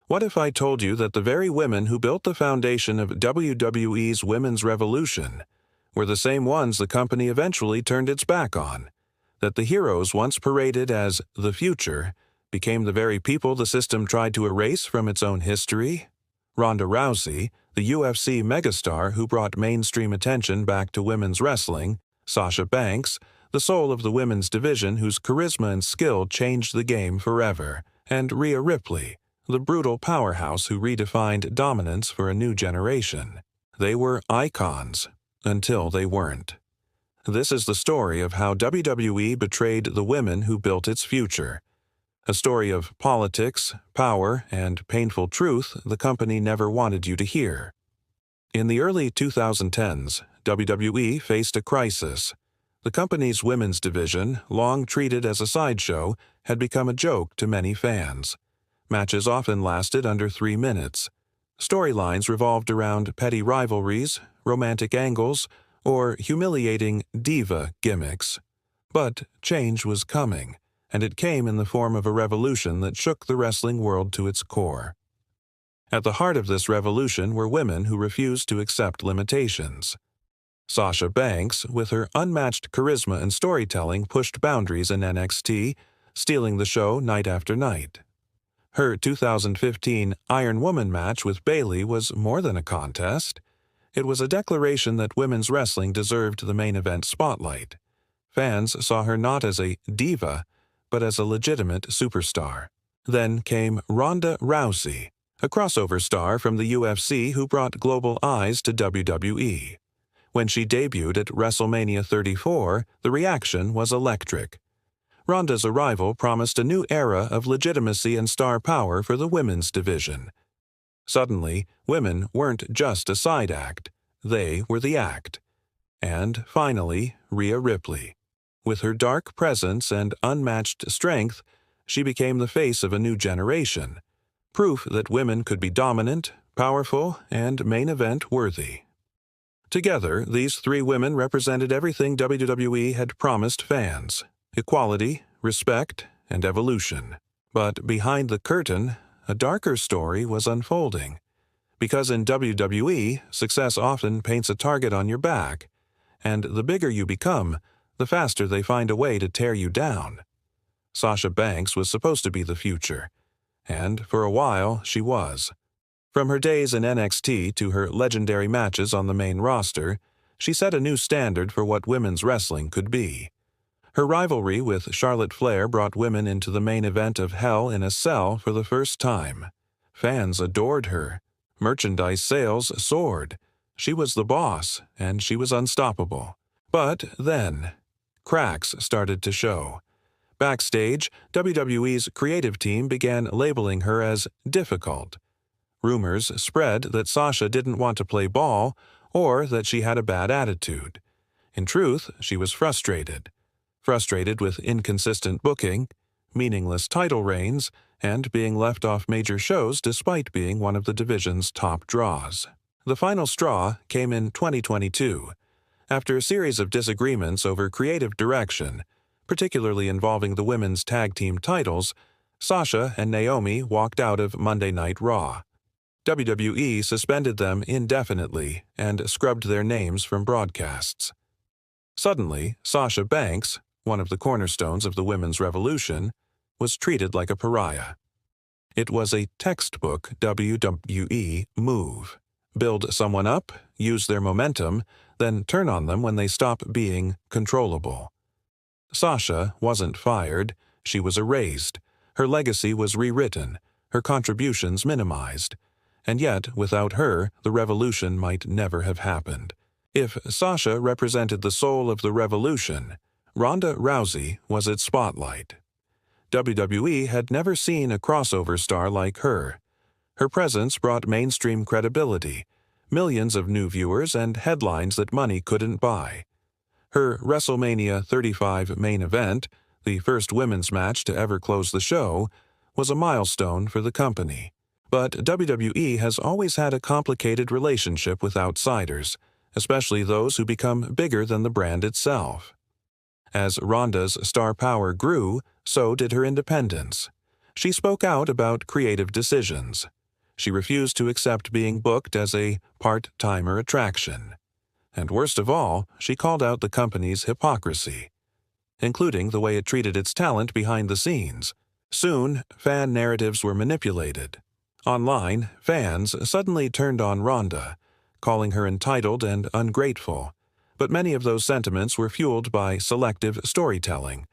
What if I told you that the very women who built the foundation of WWE's women's revolution were the same ones the company eventually turned its back on? That the heroes once paraded as the future became the very people the system tried to erase from its own history? Ronda Rousey, the UFC megastar who brought mainstream attention back to women's wrestling, Sasha Banks, the soul of the women's division whose charisma and skill changed the game forever, and Rhea Ripley, the brutal powerhouse who redefined dominance for a new generation. They were icons, until they weren't. This is the story of how WWE betrayed the women who built its future. A story of politics, power, and painful truth the company never wanted you to hear. In the early 2010s, WWE faced a crisis. The company's women's division, long treated as a sideshow, had become a joke to many fans. Matches often lasted under 3 minutes. Storylines revolved around petty rivalries, romantic angles, or humiliating diva gimmicks. But change was coming, and it came in the form of a revolution that shook the wrestling world to its core. At the heart of this revolution were women who refused to accept limitations. Sasha Banks, with her unmatched charisma and storytelling, pushed boundaries in NXT, stealing the show night after night. Her 2015 Iron Woman match with Bayley was more than a contest. It was a declaration that women's wrestling deserved the main event spotlight. Fans saw her not as a diva, but as a legitimate superstar. Then came Ronda Rousey, a crossover star from the UFC who brought global eyes to WWE. When she debuted at WrestleMania 34, the reaction was electric. Ronda's arrival promised a new era of legitimacy and star power for the women's division. Suddenly, women weren't just a side act, they were the act. And finally, Rhea Ripley. With her dark presence and unmatched strength, she became the face of a new generation, proof that women could be dominant, powerful, and main event worthy. Together, these three women represented everything WWE had promised fans: equality, respect, and evolution. But behind the curtain, a darker story was unfolding. Because in WWE, success often paints a target on your back, and the bigger you become, the faster they find a way to tear you down. Sasha Banks was supposed to be the future, and for a while she was. From her days in NXT to her legendary matches on the main roster, she set a new standard for what women's wrestling could be. Her rivalry with Charlotte Flair brought women into the main event of Hell in a Cell for the first time. Fans adored her. Merchandise sales soared. She was the boss, and she was unstoppable. But then, cracks started to show. Backstage, WWE's creative team began labeling her as difficult. Rumors spread that Sasha didn't want to play ball or that she had a bad attitude. In truth, she was frustrated. Frustrated with inconsistent booking, meaningless title reigns, and being left off major shows despite being one of the division's top draws. The final straw came in 2022. After a series of disagreements over creative direction, particularly involving the women's tag team titles, Sasha and Naomi walked out of Monday Night Raw. WWE suspended them indefinitely and scrubbed their names from broadcasts. Suddenly, Sasha Banks, one of the cornerstones of the women's revolution, was treated like a pariah. It was a textbook WWE move. Build someone up, use their momentum, then turn on them when they stop being controllable. Sasha wasn't fired, she was erased. Her legacy was rewritten, her contributions minimized. And yet, without her, the revolution might never have happened. If Sasha represented the soul of the revolution, Ronda Rousey was its spotlight. WWE had never seen a crossover star like her. Her presence brought mainstream credibility, millions of new viewers, and headlines that money couldn't buy. Her WrestleMania 35 main event, the first women's match to ever close the show, was a milestone for the company. But WWE has always had a complicated relationship with outsiders, especially those who become bigger than the brand itself. As Ronda's star power grew, so did her independence. She spoke out about creative decisions. She refused to accept being booked as a part-timer attraction. And worst of all, she called out the company's hypocrisy, including the way it treated its talent behind the scenes. Soon, fan narratives were manipulated. Online, fans suddenly turned on Ronda, calling her entitled and ungrateful. But many of those sentiments were fueled by selective storytelling,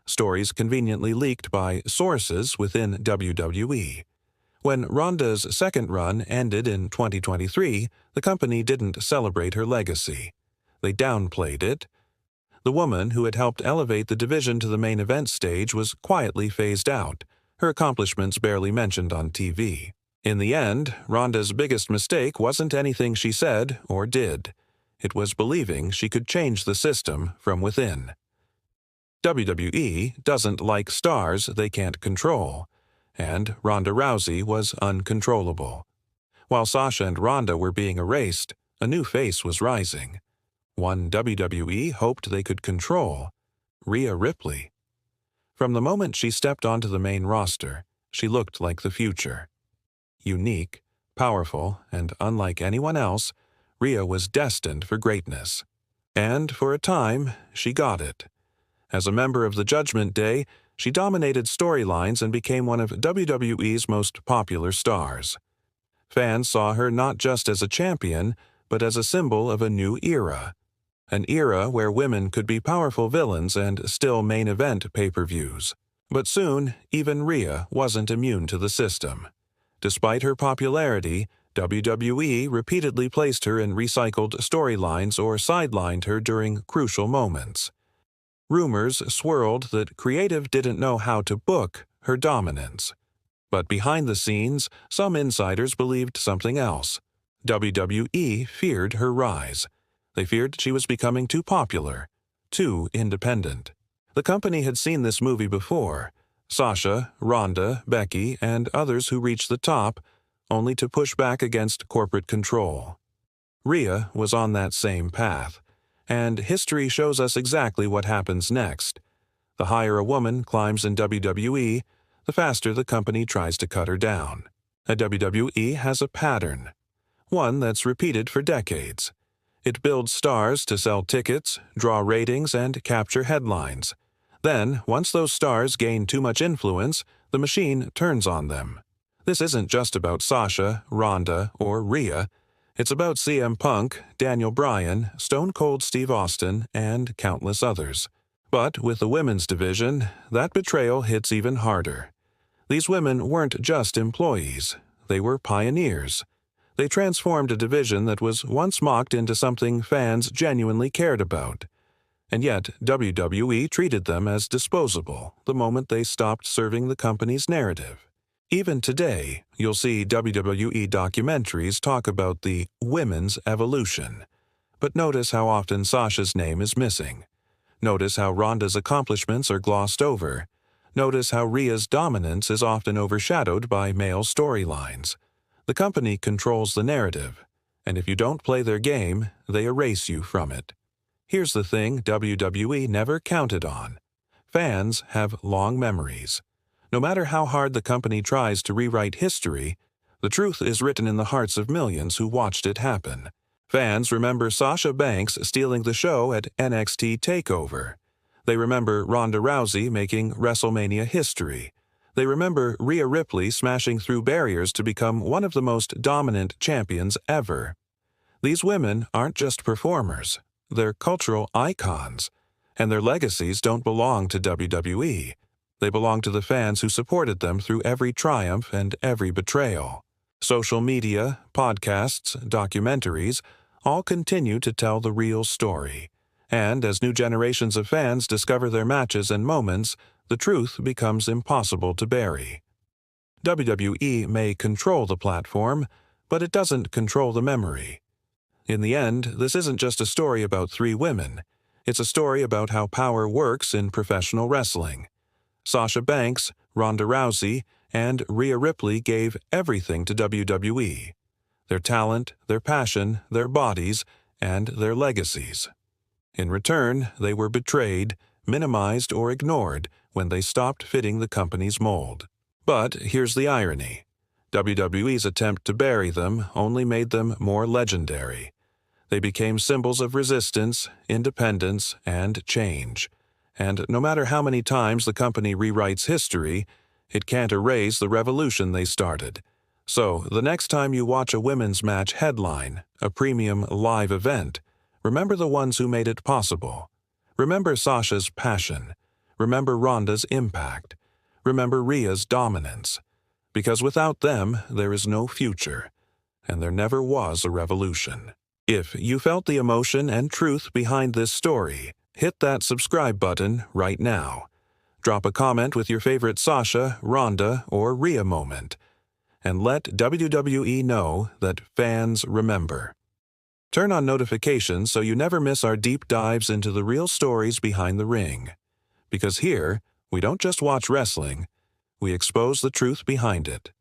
stories conveniently leaked by sources within WWE. When Ronda's second run ended in 2023, the company didn't celebrate her legacy. They downplayed it. The woman who had helped elevate the division to the main event stage was quietly phased out, her accomplishments barely mentioned on TV. In the end, Ronda's biggest mistake wasn't anything she said or did. It was believing she could change the system from within. WWE doesn't like stars they can't control, and Ronda Rousey was uncontrollable. While Sasha and Ronda were being erased, a new face was rising. One WWE hoped they could control: Rhea Ripley. From the moment she stepped onto the main roster, she looked like the future. Unique, powerful, and unlike anyone else, Rhea was destined for greatness. And for a time, she got it. As a member of the Judgment Day, she dominated storylines and became one of WWE's most popular stars. Fans saw her not just as a champion, but as a symbol of a new era. An era where women could be powerful villains and still main event pay-per-views. But soon, even Rhea wasn't immune to the system. Despite her popularity, WWE repeatedly placed her in recycled storylines or sidelined her during crucial moments. Rumors swirled that creative didn't know how to book her dominance. But behind the scenes, some insiders believed something else. WWE feared her rise. They feared she was becoming too popular, too independent. The company had seen this movie before: Sasha, Ronda, Becky, and others who reached the top, only to push back against corporate control. Rhea was on that same path, and history shows us exactly what happens next. The higher a woman climbs in WWE, the faster the company tries to cut her down. WWE has a pattern, one that's repeated for decades. It builds stars to sell tickets, draw ratings, and capture headlines. Then, once those stars gain too much influence, the machine turns on them. This isn't just about Sasha, Ronda, or Rhea. It's about CM Punk, Daniel Bryan, Stone Cold Steve Austin, and countless others. But with the women's division, that betrayal hits even harder. These women weren't just employees. They were pioneers. They transformed a division that was once mocked into something fans genuinely cared about. And yet, WWE treated them as disposable the moment they stopped serving the company's narrative. Even today, you'll see WWE documentaries talk about the women's evolution. But notice how often Sasha's name is missing. Notice how Ronda's accomplishments are glossed over. Notice how Rhea's dominance is often overshadowed by male storylines. The company controls the narrative, and if you don't play their game, they erase you from it. Here's the thing WWE never counted on: fans have long memories. No matter how hard the company tries to rewrite history, the truth is written in the hearts of millions who watched it happen. Fans remember Sasha Banks stealing the show at NXT TakeOver. They remember Ronda Rousey making WrestleMania history. They remember Rhea Ripley smashing through barriers to become one of the most dominant champions ever. These women aren't just performers. They're cultural icons, and their legacies don't belong to WWE. They belong to the fans who supported them through every triumph and every betrayal. Social media, podcasts, documentaries all continue to tell the real story. And as new generations of fans discover their matches and moments, the truth becomes impossible to bury. WWE may control the platform, but it doesn't control the memory. In the end, this isn't just a story about three women. It's a story about how power works in professional wrestling. Sasha Banks, Ronda Rousey, and Rhea Ripley gave everything to WWE: their talent, their passion, their bodies, and their legacies. In return, they were betrayed, minimized, or ignored when they stopped fitting the company's mold. But here's the irony. WWE's attempt to bury them only made them more legendary. They became symbols of resistance, independence, and change. And no matter how many times the company rewrites history, it can't erase the revolution they started. So, the next time you watch a women's match headline, a premium live event, remember the ones who made it possible. Remember Sasha's passion. Remember Ronda's impact. Remember Rhea's dominance. Because without them, there is no future. And there never was a revolution. If you felt the emotion and truth behind this story, hit that subscribe button right now. Drop a comment with your favorite Sasha, Ronda, or Rhea moment. And let WWE know that fans remember. Turn on notifications so you never miss our deep dives into the real stories behind the ring. Because here, we don't just watch wrestling, we expose the truth behind it.